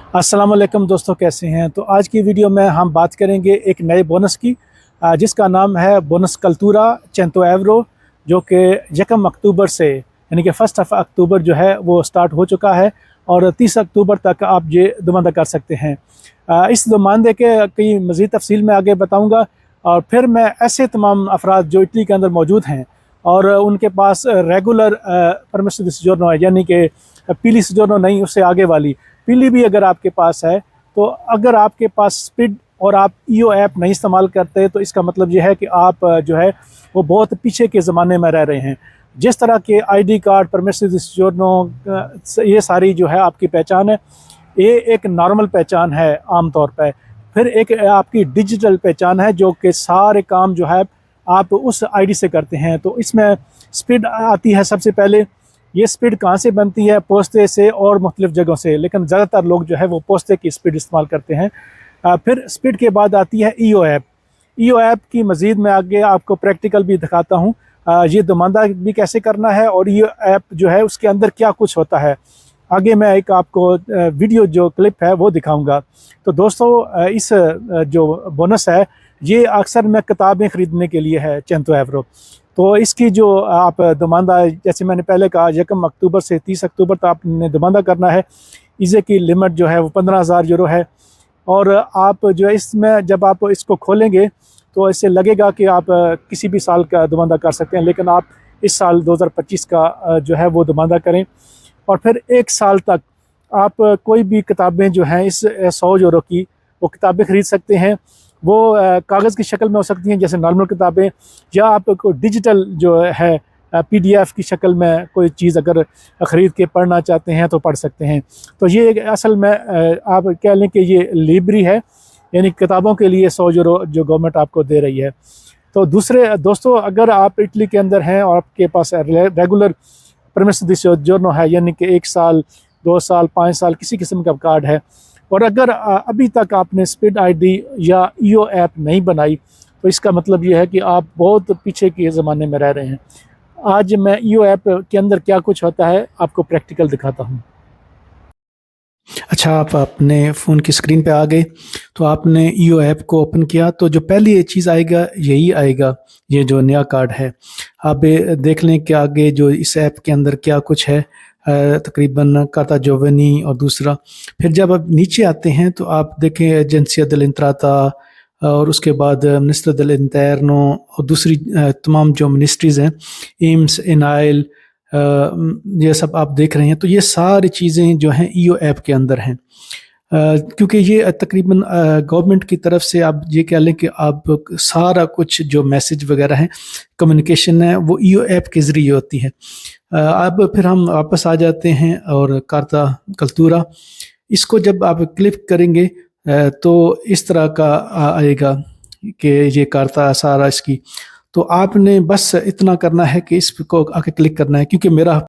अस्सलाम वालेकुम दोस्तों, कैसे हैं। तो आज की वीडियो में हम बात करेंगे एक नए बोनस की, जिसका नाम है बोनस कल्तूरा 100 एवरो, जो कि 1 अक्टूबर से यानी कि 1 अक्टूबर जो है वो स्टार्ट हो चुका है और 30 अक्टूबर तक आप ये दुमानदा कर सकते हैं। इस दुमानदे के कई मज़ीद तफसील में आगे बताऊँगा, और फिर मैं ऐसे तमाम अफराद जो इटली के अंदर मौजूद हैं और उनके पास रेगुलर परमिशन डी सोजोर्नो है, यानी कि पीली सोजोर्नो नहीं, उससे आगे वाली पीली भी अगर आपके पास है, तो अगर आपके पास स्पिड और आप ईओ ऐप नहीं इस्तेमाल करते, तो इसका मतलब ये है कि आप जो है वो बहुत पीछे के ज़माने में रह रहे हैं। जिस तरह के आईडी कार्ड, परमिशन डी सोजोर्नो, ये सारी जो है आपकी पहचान है, ये एक नॉर्मल पहचान है आम तौर पर। फिर एक आपकी डिजिटल पहचान है, जो कि सारे काम जो है आप उस आईडी से करते हैं। तो इसमें स्पिड आती है सबसे पहले। ये स्पीड कहाँ से बनती है? पोस्ते से और मुख्तलिफ़ जगहों से, लेकिन ज़्यादातर लोग जो है वो पोस्ते की स्पीड इस्तेमाल करते हैं। फिर स्पीड के बाद आती है ईओ ऐप। ईओ ऐप की मज़ीद मैं आगे आपको प्रैक्टिकल भी दिखाता हूँ, ये दुमानदा भी कैसे करना है और ईओ ऐप जो है उसके अंदर क्या कुछ होता है। आगे मैं एक आपको वीडियो जो क्लिप है वो दिखाऊंगा। तो दोस्तों, इस जो बोनस है ये अक्सर मैं किताबें ख़रीदने के लिए है 100 एवरो। तो इसकी जो आप दुमानदा, जैसे मैंने पहले कहा, 1 अक्टूबर से 30 अक्टूबर तक आपने दुमानदा करना है। इसे की लिमिट जो है वो 15,000 यूरो है। और आप जो है इसमें जब आप इसको खोलेंगे तो ऐसे लगेगा कि आप किसी भी साल का दुमानदा कर सकते हैं, लेकिन आप इस साल 2025 का जो है वो दुमानदा करें। और फिर 1 साल तक आप कोई भी किताबें जो हैं इस 100 यूरो की वो किताबें ख़रीद सकते हैं। वो कागज़ की शक्ल में हो सकती हैं जैसे नॉर्मल किताबें, या आप को डिजिटल जो है पीडीएफ की शक्ल में कोई चीज़ अगर ख़रीद के पढ़ना चाहते हैं तो पढ़ सकते हैं। तो ये असल में आप कह लें कि ये लाइब्रेरी है, यानी किताबों के लिए 100 यूरो जो गवर्नमेंट आपको दे रही है। तो दूसरे दोस्तों, अगर आप इटली के अंदर हैं और आपके पास रेगुलर परमिशन डी सोजोर्नो है, यानी कि 1 साल, 2 साल, 5 साल किसी किस्म का कार्ड है, और अगर अभी तक आपने स्पीड आईडी या ईओ ऐप नहीं बनाई, तो इसका मतलब ये है कि आप बहुत पीछे के ज़माने में रह रहे हैं। आज मैं ईओ ऐप के अंदर क्या कुछ होता है आपको प्रैक्टिकल दिखाता हूँ। अच्छा, आप अपने फ़ोन की स्क्रीन पे आ गए, तो आपने ईओ ऐप को ओपन किया, तो जो पहली ये चीज़ आएगा यही आएगा, ये जो नया कार्ड है। आप देख लें कि आगे जो इस ऐप के अंदर क्या कुछ है, तकरीबन कार्ता जोवेनी और दूसरा। फिर जब आप नीचे आते हैं तो आप देखें एजेंसिया dell'entrata, और उसके बाद मिनिस्टर dell'interno और दूसरी तमाम जो मिनिस्ट्रीज़ हैं, एम्स, एनाइल, ये सब आप देख रहे हैं। तो ये सारी चीज़ें जो हैं ईओ ऐप के अंदर हैं, क्योंकि ये तकरीबन गवर्नमेंट की तरफ से आप ये कह लें कि आप सारा कुछ जो मैसेज वगैरह है, कम्युनिकेशन है, वो ईओ ऐप के ज़रिए होती है। अब फिर हम वापस आ जाते हैं और कार्ता कल्तूरा, इसको जब आप क्लिक करेंगे तो इस तरह का आएगा कि ये कार्ता सारा इसकी। तो आपने बस इतना करना है कि इसको आके क्लिक करना है, क्योंकि मेरा